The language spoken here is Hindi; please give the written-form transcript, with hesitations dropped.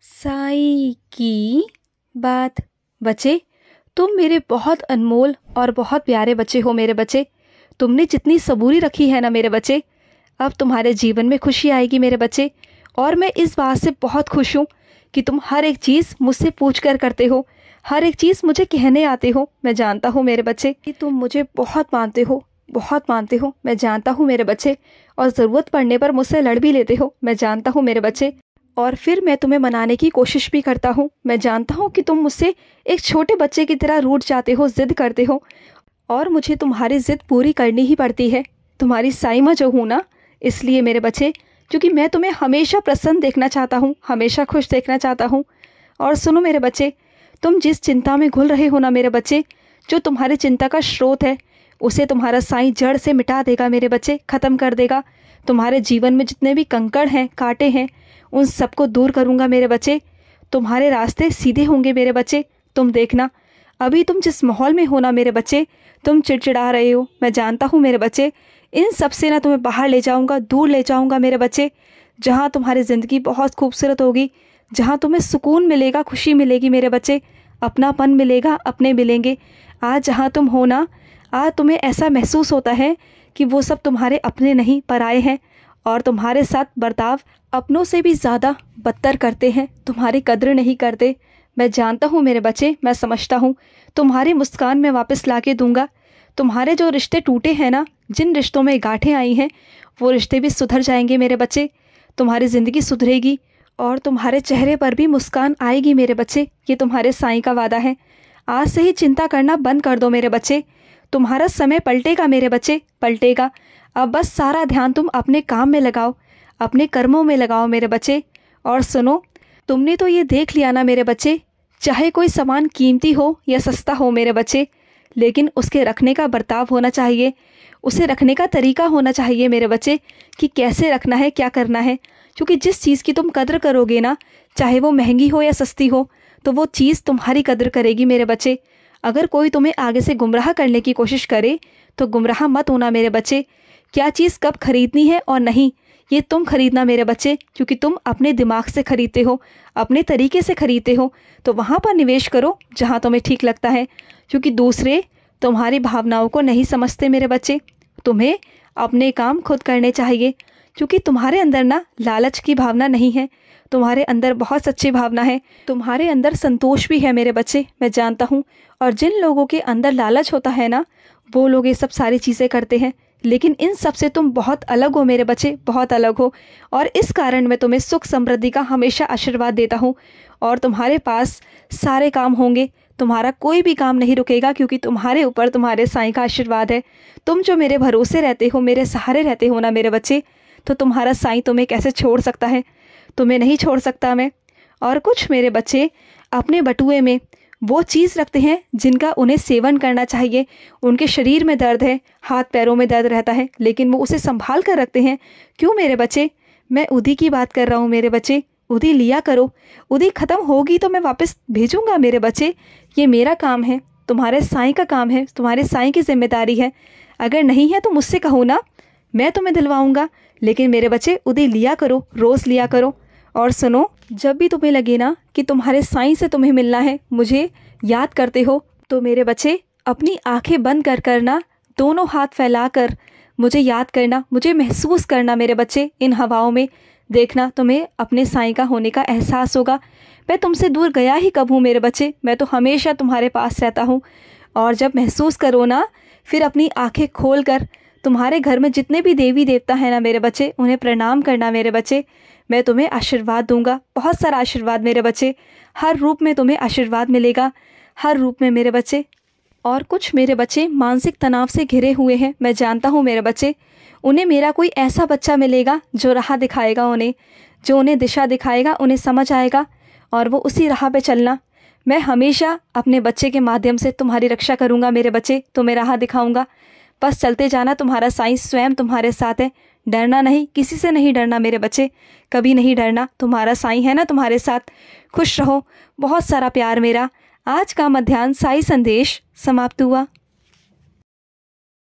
साईं की बात। बच्चे, तुम मेरे बहुत अनमोल और बहुत प्यारे बच्चे हो मेरे बच्चे। तुमने जितनी सबूरी रखी है ना मेरे बच्चे, अब तुम्हारे जीवन में खुशी आएगी मेरे बच्चे। और मैं इस बात से बहुत खुश हूँ कि तुम हर एक चीज़ मुझसे पूछ कर करते हो, हर एक चीज़ मुझे कहने आते हो। मैं जानता हूँ मेरे बच्चे कि तुम मुझे बहुत मानते हो, बहुत मानते हो। मैं जानता हूँ मेरे बच्चे, और ज़रूरत पड़ने पर मुझसे लड़ भी लेते हो। मैं जानता हूँ मेरे बच्चे, और फिर मैं तुम्हें मनाने की कोशिश भी करता हूँ। मैं जानता हूँ कि तुम मुझसे एक छोटे बच्चे की तरह रूठ जाते हो, ज़िद करते हो, और मुझे तुम्हारी ज़िद पूरी करनी ही पड़ती है। तुम्हारी साईं माँ जो हूँ ना, इसलिए मेरे बच्चे, क्योंकि मैं तुम्हें हमेशा प्रसन्न देखना चाहता हूँ, हमेशा खुश देखना चाहता हूँ। और सुनो मेरे बच्चे, तुम जिस चिंता में घुल रहे हो ना मेरे बच्चे, जो तुम्हारी चिंता का स्रोत है, उसे तुम्हारा साईं जड़ से मिटा देगा मेरे बच्चे, ख़त्म कर देगा। तुम्हारे जीवन में जितने भी कंकड़ हैं, कांटे हैं, उन सबको दूर करूँगा मेरे बच्चे। तुम्हारे रास्ते सीधे होंगे मेरे बच्चे। तुम देखना, अभी तुम जिस माहौल में हो ना मेरे बच्चे, तुम चिड़चिड़ा रहे हो। मैं जानता हूँ मेरे बच्चे, इन सब से ना तुम्हें बाहर ले जाऊँगा, दूर ले जाऊँगा मेरे बच्चे, जहाँ तुम्हारी ज़िंदगी बहुत खूबसूरत होगी, जहाँ तुम्हें सुकून मिलेगा, खुशी मिलेगी मेरे बच्चे, अपनापन मिलेगा, अपने मिलेंगे। आज जहाँ तुम हो ना, आज तुम्हें ऐसा महसूस होता है कि वो सब तुम्हारे अपने नहीं, पराए हैं, और तुम्हारे साथ बर्ताव अपनों से भी ज़्यादा बदतर करते हैं, तुम्हारी कद्र नहीं करते। मैं जानता हूँ मेरे बच्चे, मैं समझता हूँ। तुम्हारी मुस्कान मैं वापस ला के दूँगा। तुम्हारे जो रिश्ते टूटे हैं ना, जिन रिश्तों में गांठें आई हैं, वो रिश्ते भी सुधर जाएंगे मेरे बच्चे। तुम्हारी ज़िंदगी सुधरेगी, और तुम्हारे चेहरे पर भी मुस्कान आएगी मेरे बच्चे। ये तुम्हारे साईं का वादा है। आज से ही चिंता करना बंद कर दो मेरे बच्चे। तुम्हारा समय पलटेगा मेरे बच्चे, पलटेगा। अब बस सारा ध्यान तुम अपने काम में लगाओ, अपने कर्मों में लगाओ मेरे बच्चे। और सुनो, तुमने तो ये देख लिया ना मेरे बच्चे, चाहे कोई सामान कीमती हो या सस्ता हो मेरे बच्चे, लेकिन उसके रखने का बर्ताव होना चाहिए, उसे रखने का तरीका होना चाहिए मेरे बच्चे, कि कैसे रखना है, क्या करना है। क्योंकि जिस चीज़ की तुम कद्र करोगे ना, चाहे वो महंगी हो या सस्ती हो, तो वो चीज़ तुम्हारी कद्र करेगी मेरे बच्चे। अगर कोई तुम्हें आगे से गुमराह करने की कोशिश करे, तो गुमराह मत होना मेरे बच्चे। क्या चीज़ कब खरीदनी है और नहीं, ये तुम खरीदना मेरे बच्चे, क्योंकि तुम अपने दिमाग से खरीदते हो, अपने तरीके से खरीदते हो। तो वहाँ पर निवेश करो जहाँ तुम्हें ठीक लगता है, क्योंकि दूसरे तुम्हारी भावनाओं को नहीं समझते मेरे बच्चे। तुम्हें अपने काम खुद करने चाहिए, क्योंकि तुम्हारे अंदर ना लालच की भावना नहीं है, तुम्हारे अंदर बहुत सच्ची भावना है, तुम्हारे अंदर संतोष भी है मेरे बच्चे, मैं जानता हूँ। और जिन लोगों के अंदर लालच होता है ना, वो लोग ये सब सारी चीज़ें करते हैं, लेकिन इन सब से तुम बहुत अलग हो मेरे बच्चे, बहुत अलग हो। और इस कारण मैं तुम्हें सुख समृद्धि का हमेशा आशीर्वाद देता हूँ, और तुम्हारे पास सारे काम होंगे, तुम्हारा कोई भी काम नहीं रुकेगा, क्योंकि तुम्हारे ऊपर तुम्हारे साईं का आशीर्वाद है। तुम जो मेरे भरोसे रहते हो, मेरे सहारे रहते हो ना मेरे बच्चे, तो तुम्हारा साईं तुम्हें कैसे छोड़ सकता है, तुम्हें नहीं छोड़ सकता मैं। और कुछ मेरे बच्चे अपने बटुए में वो चीज़ रखते हैं जिनका उन्हें सेवन करना चाहिए। उनके शरीर में दर्द है, हाथ पैरों में दर्द रहता है, लेकिन वो उसे संभाल कर रखते हैं। क्यों मेरे बच्चे, मैं उदी की बात कर रहा हूँ मेरे बच्चे। उदी लिया करो, उदी ख़त्म होगी तो मैं वापस भेजूँगा मेरे बच्चे। ये मेरा काम है, तुम्हारे साईं का काम है, तुम्हारे साईं की जिम्मेदारी है। अगर नहीं है तो मुझसे कहो ना, मैं तुम्हें दिलवाऊँगा। लेकिन मेरे बच्चे, उदी लिया करो, रोज़ लिया करो। और सुनो, जब भी तुम्हें लगे ना कि तुम्हारे साईं से तुम्हें मिलना है, मुझे याद करते हो, तो मेरे बच्चे अपनी आंखें बंद कर करना, दोनों हाथ फैलाकर मुझे याद करना, मुझे महसूस करना मेरे बच्चे। इन हवाओं में देखना, तुम्हें अपने साईं का होने का एहसास होगा। मैं तुमसे दूर गया ही कब हूँ मेरे बच्चे, मैं तो हमेशा तुम्हारे पास रहता हूँ। और जब महसूस करो ना, फिर अपनी आंखें खोल कर तुम्हारे घर में जितने भी देवी देवता हैं ना मेरे बच्चे, उन्हें प्रणाम करना मेरे बच्चे। मैं तुम्हें आशीर्वाद दूंगा, बहुत सारा आशीर्वाद मेरे बच्चे। हर रूप में तुम्हें आशीर्वाद मिलेगा, हर रूप में मेरे बच्चे। और कुछ मेरे बच्चे मानसिक तनाव से घिरे हुए हैं, मैं जानता हूँ मेरे बच्चे। उन्हें मेरा कोई ऐसा बच्चा मिलेगा जो राह दिखाएगा उन्हें, जो उन्हें दिशा दिखाएगा, उन्हें समझ आएगा, और वो उसी राह पे चलना। मैं हमेशा अपने बच्चे के माध्यम से तुम्हारी रक्षा करूँगा मेरे बच्चे, तुम्हें राह दिखाऊँगा। बस चलते जाना, तुम्हारा साईं स्वयं तुम्हारे साथ है। डरना नहीं, किसी से नहीं डरना मेरे बच्चे, कभी नहीं डरना। तुम्हारा साईं है ना तुम्हारे साथ। खुश रहो, बहुत सारा प्यार मेरा। आज का मध्याह्न साईं संदेश समाप्त हुआ।